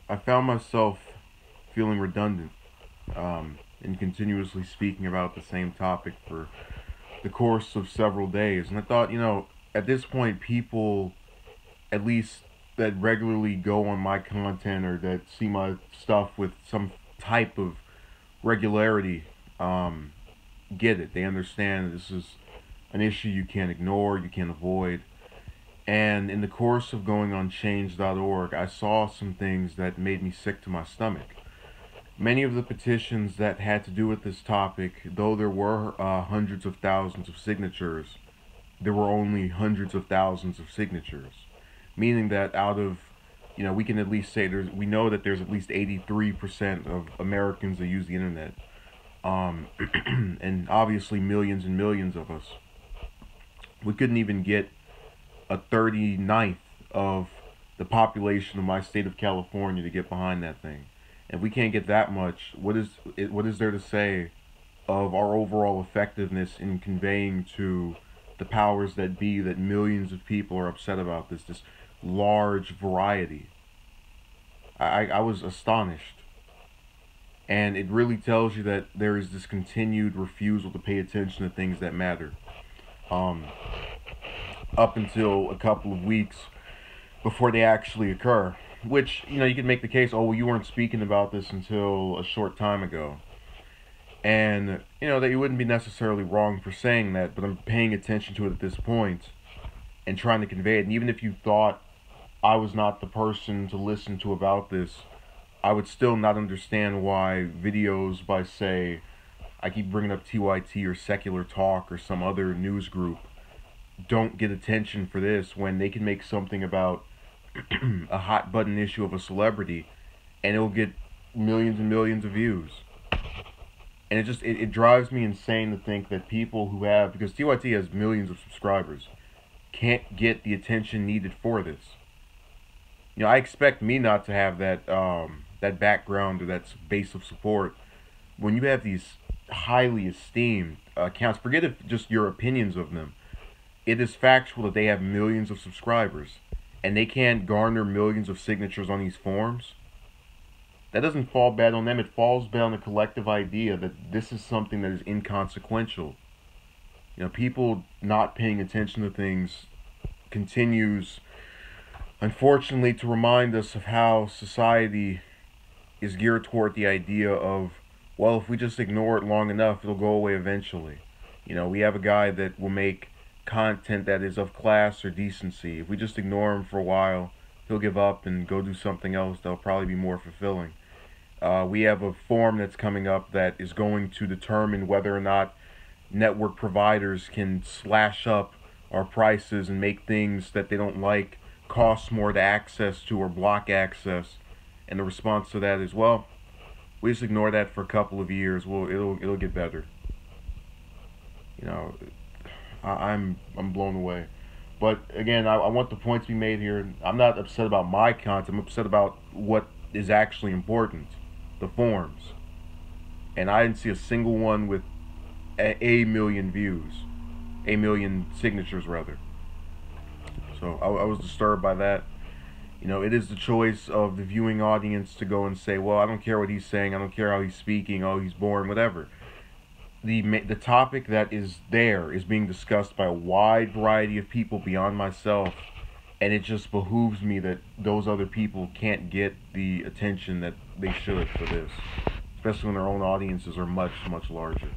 I found myself feeling redundant and continuously speaking about the same topic for the course of several days. And I thought, at this point, people, at least that regularly go on my content or that see my stuff with some type of regularity, get it. They understand this is an issue you can't ignore, you can't avoid. And in the course of going on change.org, I saw some things that made me sick to my stomach. Many of the petitions that had to do with this topic, though there were hundreds of thousands of signatures, there were only hundreds of thousands of signatures. Meaning that out of, we can at least say we know that there's at least 83% of Americans that use the internet. And obviously millions and millions of us. We couldn't even get a 39th of the population of my state of California to get behind that thing. If we can't get that much, what is there to say of our overall effectiveness in conveying to the powers that be that millions of people are upset about this large variety? I was astonished. And it really tells you that there is this continued refusal to pay attention to things that matter. Um, Up until a couple of weeks before they actually occur. Which, you could make the case, oh, well, you weren't speaking about this until a short time ago. And, that you wouldn't be necessarily wrong for saying that, but I'm paying attention to it at this point and trying to convey it. And even if you thought I was not the person to listen to about this, I would still not understand why videos by, say, I keep bringing up TYT or Secular Talk or some other news group, don't get attention for this when they can make something about a hot button issue of a celebrity and it'll get millions and millions of views. And it drives me insane to think that people who have, because TYT has millions of subscribers, can't get the attention needed for this. I expect me not to have that background or that base of support when you have these highly esteemed accounts. Forget if just your opinions of them. It is factual that they have millions of subscribers and they can't garner millions of signatures on these forms. That doesn't fall bad on them. It falls bad on the collective idea that this is something that is inconsequential. People not paying attention to things continues, unfortunately, to remind us of how society is geared toward the idea of, well, if we just ignore it long enough, it'll go away eventually. We have a guy that will make content that is of class or decency. If we just ignore him for a while, he'll give up and go do something else that'll probably be more fulfilling. We have a form that's coming up that is going to determine whether or not network providers can slash up our prices and make things that they don't like cost more to access to or block access. And the response to that is, well, we just ignore that for a couple of years. Well, it'll get better. I'm blown away. But again, I want the point to be made here. I'm not upset about my content. I'm upset about what is actually important, the forms. And I didn't see a single one with a million views, a million signatures rather. So I was disturbed by that. It is the choice of the viewing audience to go and say, well, I don't care what he's saying, I don't care how he's speaking, oh, he's boring, whatever. The topic that is there is being discussed by a wide variety of people beyond myself, and it just behooves me that those other people can't get the attention that they should for this, especially when their own audiences are much, much larger.